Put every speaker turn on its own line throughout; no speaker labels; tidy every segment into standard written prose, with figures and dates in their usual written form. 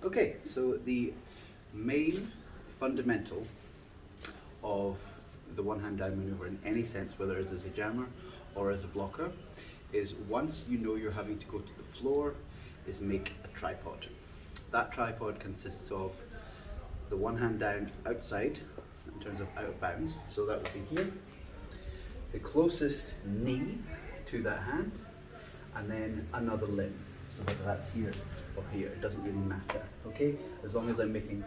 Okay, so the main fundamental of the one hand down maneuver in any sense, whether it's as a jammer or as a blocker, is once you know you're having to go to the floor, is make a tripod. That tripod consists of the one hand down outside, in terms of out of bounds, so that would be here, the closest knee to that hand, and then another limb. So whether that's here or here, it doesn't really matter, okay? As long as I'm making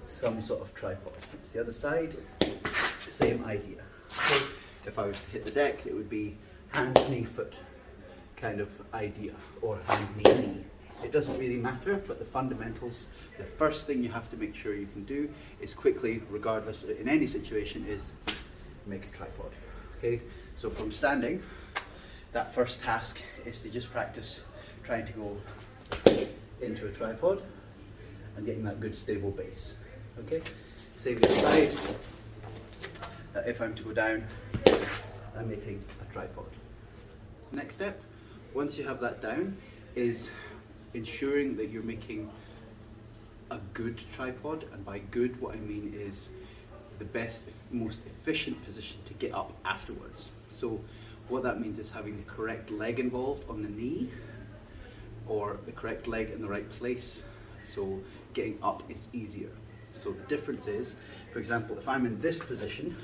some sort of tripod. It's the other side, same idea. Okay? If I was to hit the deck, it would be hand, knee, foot kind of idea, or hand, knee, knee. It doesn't really matter, but the fundamentals, the first thing you have to make sure you can do is quickly, regardless in any situation, is make a tripod. Okay? So from standing, that first task is to just practice trying to go into a tripod and getting that good stable base. Okay? Same the other side. If I'm to go down, I'm making a tripod. Next step, once you have that down, is ensuring that you're making a good tripod, and by good what I mean is the best, most efficient position to get up afterwards. So what that means is having the correct leg involved on the knee, or the correct leg in the right place, so getting up is easier. So the difference is, for example, if I'm in this position,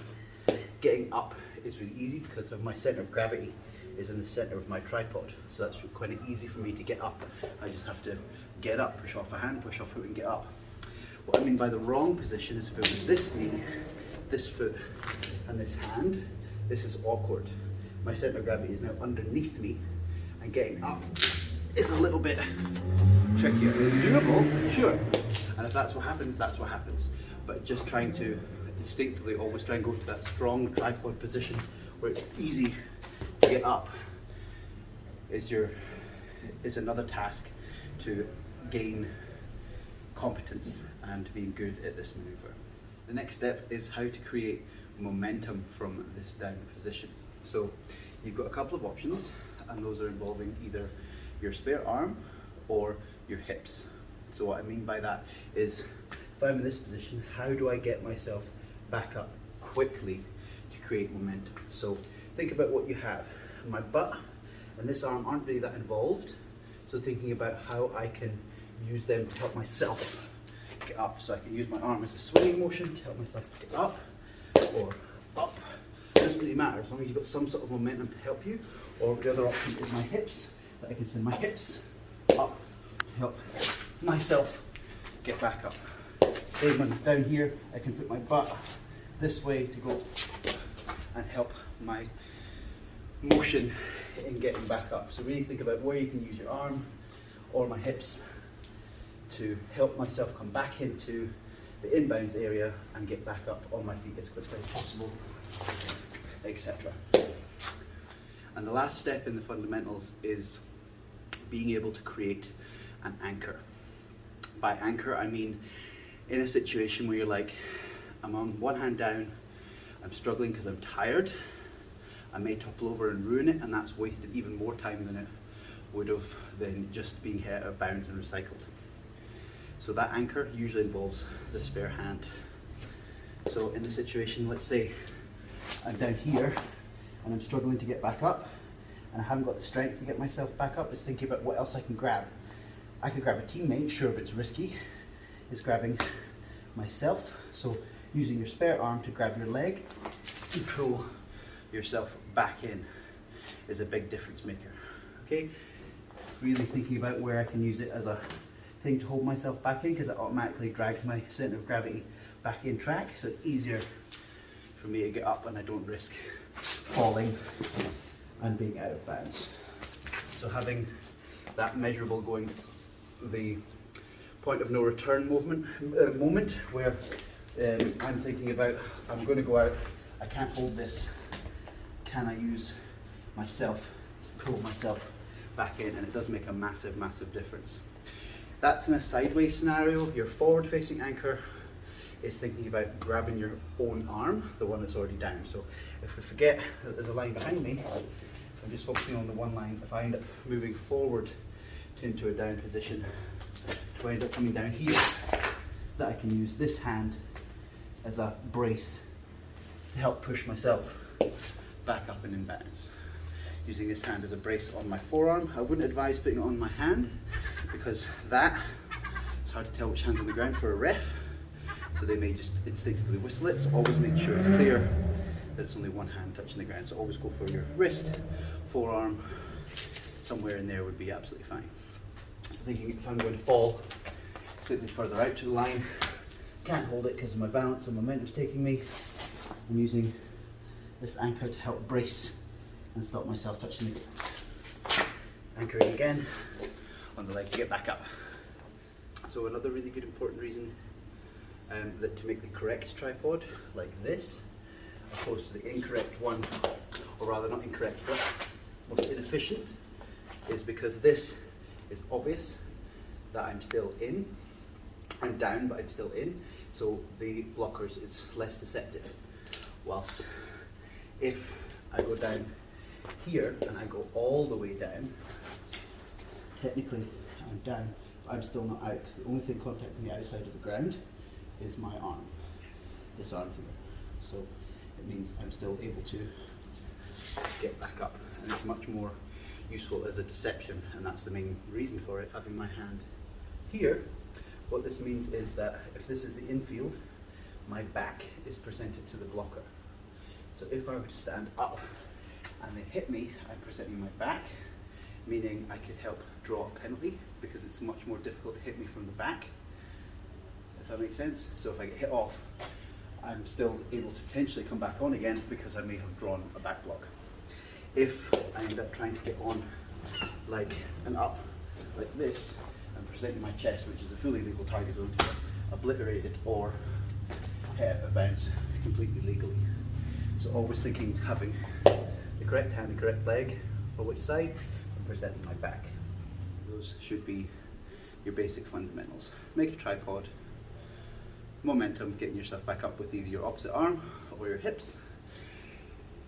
getting up is really easy because of my center of gravity is in the center of my tripod. So that's quite easy for me to get up. I just have to get up, push off a hand, push off foot and get up. What I mean by the wrong position is if it was this knee, this foot and this hand, this is awkward. My center of gravity is now underneath me, and getting up is a little bit trickier. It's doable, sure. And if that's what happens, that's what happens. But just trying to instinctively always try and go to that strong tripod position where it's easy to get up is another task to gain competence and being good at this maneuver. The next step is how to create momentum from this down position. So you've got a couple of options, and those are involving either your spare arm or your hips. So what I mean by that is, if I'm in this position, how do I get myself back up quickly to create momentum? So think about what you have. My butt and this arm aren't really that involved, so thinking about how I can use them to help myself get up. So I can use my arm as a swinging motion to help myself get up or up. It doesn't really matter as long as you've got some sort of momentum to help you. Or the other option is my hips, that I can send my hips up to help myself get back up. Same when down here, I can put my butt this way to go and help my motion in getting back up. So really think about where you can use your arm or my hips to help myself come back into the inbounds area and get back up on my feet as quickly as possible, etc. And the last step in the fundamentals is being able to create an anchor. By anchor, I mean in a situation where you're like, I'm on one hand down, I'm struggling because I'm tired, I may topple over and ruin it, and that's wasted even more time than it would have than just being hit out of bounds and recycled. So that anchor usually involves the spare hand. So in the situation, let's say I'm down here and I'm struggling to get back up, and I haven't got the strength to get myself back up, is thinking about what else I can grab. I can grab a teammate, sure, but it's risky. Is grabbing myself. So using your spare arm to grab your leg and pull yourself back in is a big difference maker. Okay, really thinking about where I can use it as a thing to hold myself back in, because it automatically drags my center of gravity back in track, so it's easier for me to get up and I don't risk falling and being out of bounds. So having that measurable going, the point of no return moment where I'm thinking about, I'm going to go out, I can't hold this, can I use myself to pull myself back in? And it does make a massive, massive difference. That's in a sideways scenario. Your forward facing anchor is thinking about grabbing your own arm, the one that's already down. So if we forget that there's a line behind me, I'm just focusing on the one line. If I end up moving forward into a down position, if I end up coming down here, that I can use this hand as a brace to help push myself back up and in bounds. Using this hand as a brace on my forearm. I wouldn't advise putting it on my hand because it's hard to tell which hand's on the ground for a ref, so they may just instinctively whistle it. So always make sure it's clear that it's only one hand touching the ground. So always go for your wrist, forearm, somewhere in there would be absolutely fine. So thinking if I'm going to fall slightly further out to the line, can't hold it because of my balance and momentum's taking me, I'm using this anchor to help brace and stop myself touching the ground. Anchoring again on the leg to get back up. So another really good important reason that to make the correct tripod like this, opposed to the incorrect one, or rather not incorrect but most inefficient, is because this is obvious that I'm still in. I'm down but I'm still in, so the blockers, it's less deceptive. Whilst if I go down here and I go all the way down, technically I'm down, but I'm still not out, because the only thing contacting the outside of the ground is my arm, this arm here. So it means I'm still able to get back up, and it's much more useful as a deception, and that's the main reason for it. Having my hand here, what this means is that if this is the infield, my back is presented to the blocker. So if I were to stand up and they hit me, I'm presenting my back, meaning I could help draw a penalty because it's much more difficult to hit me from the back. Does that make sense? So if I get hit off, I'm still able to potentially come back on again because I may have drawn a back block. If I end up trying to get on like an up like this, I'm presenting my chest, which is a fully legal target zone, to get obliterated or hit out of bounds completely legally. So always thinking, having the correct hand and correct leg for which side, and presenting my back. Those should be your basic fundamentals. Make a tripod, momentum, getting yourself back up with either your opposite arm or your hips,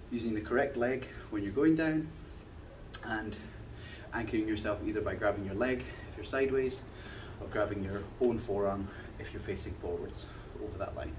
using the correct leg when you're going down, and anchoring yourself either by grabbing your leg if you're sideways, or grabbing your own forearm if you're facing forwards over that line.